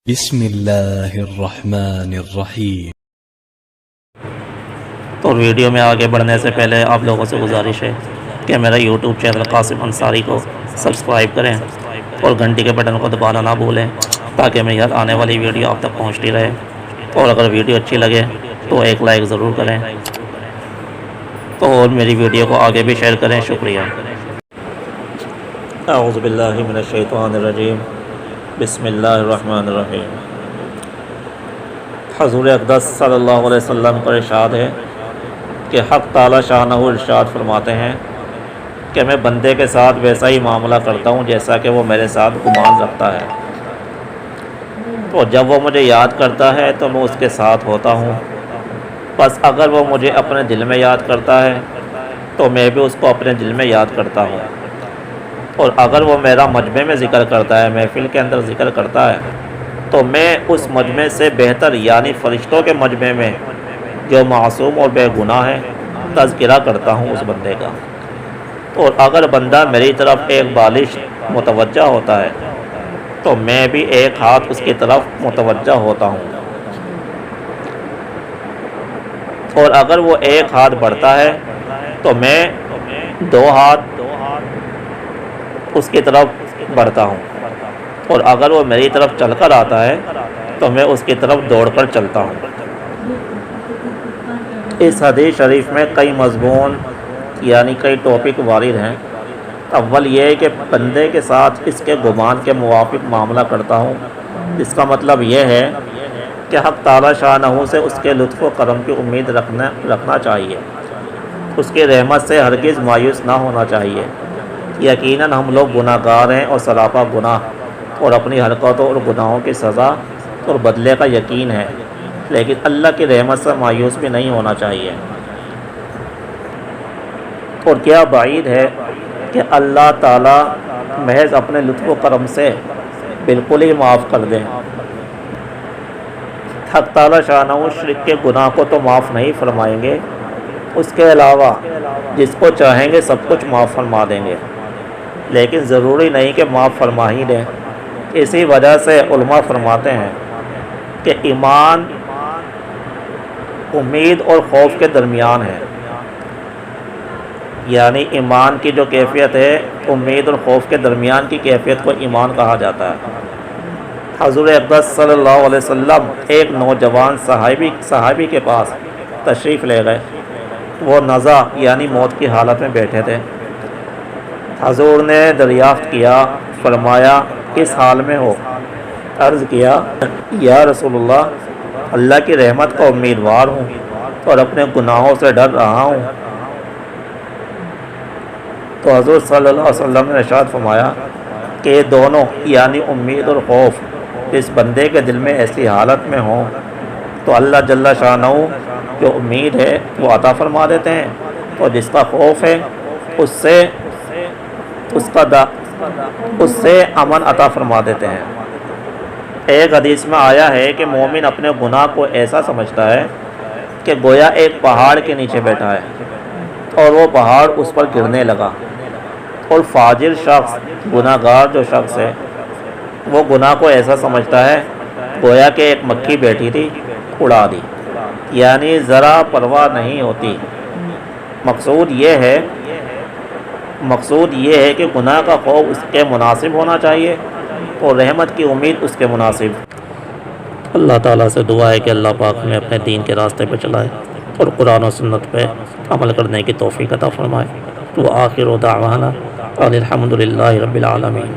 بسم اللہ الرحمن الرحیم۔ تو ویڈیو میں آگے بڑھنے سے پہلے آپ لوگوں سے گزارش ہے کہ میرا یوٹیوب چینل قاسم انصاری کو سبسکرائب کریں اور گھنٹی کے بٹن کو دبانا نہ بھولیں تاکہ میری ہر آنے والی ویڈیو آپ تک پہنچتی رہے، اور اگر ویڈیو اچھی لگے تو ایک لائک ضرور کریں، تو اور میری ویڈیو کو آگے بھی شیئر کریں۔ شکریہ۔ اعوذ باللہ من الشیطان الرجیم، بسم اللہ الرحمن الرحیم۔ حضور اقدس صلی اللہ علیہ وسلم کا ارشاد ہے کہ حق تعالی شانہ ارشاد فرماتے ہیں کہ میں بندے کے ساتھ ویسا ہی معاملہ کرتا ہوں جیسا کہ وہ میرے ساتھ گمان رکھتا ہے، تو جب وہ مجھے یاد کرتا ہے تو میں اس کے ساتھ ہوتا ہوں، بس اگر وہ مجھے اپنے دل میں یاد کرتا ہے تو میں بھی اس کو اپنے دل میں یاد کرتا ہوں، اور اگر وہ میرا مجمع میں ذکر کرتا ہے، محفل کے اندر ذکر کرتا ہے، تو میں اس مجمع سے بہتر یعنی فرشتوں کے مجمع میں جو معصوم اور بے گناہ ہے تذکرہ کرتا ہوں اس بندے کا، اور اگر بندہ میری طرف ایک بالش متوجہ ہوتا ہے تو میں بھی ایک ہاتھ اس کی طرف متوجہ ہوتا ہوں، اور اگر وہ ایک ہاتھ بڑھتا ہے تو میں دو ہاتھ اس کی طرف بڑھتا ہوں، اور اگر وہ میری طرف چل کر آتا ہے تو میں اس کی طرف دوڑ کر چلتا ہوں۔ اس حدیث شریف میں کئی مضمون یعنی کئی ٹاپک وارد ہیں۔ اول یہ ہے کہ بندے کے ساتھ اس کے گمان کے موافق معاملہ کرتا ہوں، اس کا مطلب یہ ہے کہ حق تعالی شانہ سے اس کے لطف و کرم کی امید رکھنا چاہیے، اس کی رحمت سے ہرگز مایوس نہ ہونا چاہیے۔ یقیناً ہم لوگ گناہ گار ہیں اور سراپا گناہ، اور اپنی حرکتوں اور گناہوں کی سزا اور بدلے کا یقین ہے، لیکن اللہ کی رحمت سے مایوس بھی نہیں ہونا چاہیے۔ اور کیا بعید ہے کہ اللہ تعالیٰ محض اپنے لطف و کرم سے بالکل ہی معاف کر دیں۔ حق تعالیٰ شانہ شرک کے گناہ کو تو معاف نہیں فرمائیں گے، اس کے علاوہ جس کو چاہیں گے سب کچھ معاف فرما دیں گے، لیکن ضروری نہیں کہ معاف فرما ہی دیں۔ اسی وجہ سے علماء فرماتے ہیں کہ ایمان امید اور خوف کے درمیان ہے، یعنی ایمان کی جو کیفیت ہے امید اور خوف کے درمیان کی کیفیت کو ایمان کہا جاتا ہے۔ حضور اقدس صلی اللہ علیہ وسلم ایک نوجوان صحابی کے پاس تشریف لے گئے، وہ نزع یعنی موت کی حالت میں بیٹھے تھے۔ حضور نے دریافت کیا، فرمایا کس حال میں ہو؟ عرض کیا یا رسول اللہ کی رحمت کا امیدوار ہوں اور اپنے گناہوں سے ڈر رہا ہوں۔ تو حضور صلی اللہ علیہ وسلم نے ارشاد فرمایا کہ یہ دونوں یعنی امید اور خوف جس بندے کے دل میں ایسی حالت میں ہوں تو اللہ جل شانہ جو امید ہے وہ عطا فرما دیتے ہیں، اور جس کا خوف ہے اس سے امن عطا فرما دیتے ہیں۔ ایک حدیث میں آیا ہے کہ مومن اپنے گناہ کو ایسا سمجھتا ہے کہ گویا ایک پہاڑ کے نیچے بیٹھا ہے اور وہ پہاڑ اس پر گرنے لگا، اور فاجر شخص گناہ گار جو شخص ہے وہ گناہ کو ایسا سمجھتا ہے گویا کہ ایک مکھی بیٹھی تھی اڑا دی، یعنی ذرا پرواہ نہیں ہوتی۔ مقصود یہ ہے کہ گناہ کا خوف اس کے مناسب ہونا چاہیے اور رحمت کی امید اس کے مناسب۔ اللہ تعالیٰ سے دعا ہے کہ اللہ پاک ہمیں اپنے دین کے راستے پہ چلائے اور قرآن و سنت پہ عمل کرنے کی توفیق عطا فرمائے۔ وآخر دعوانا الحمد للہ رب العالمین۔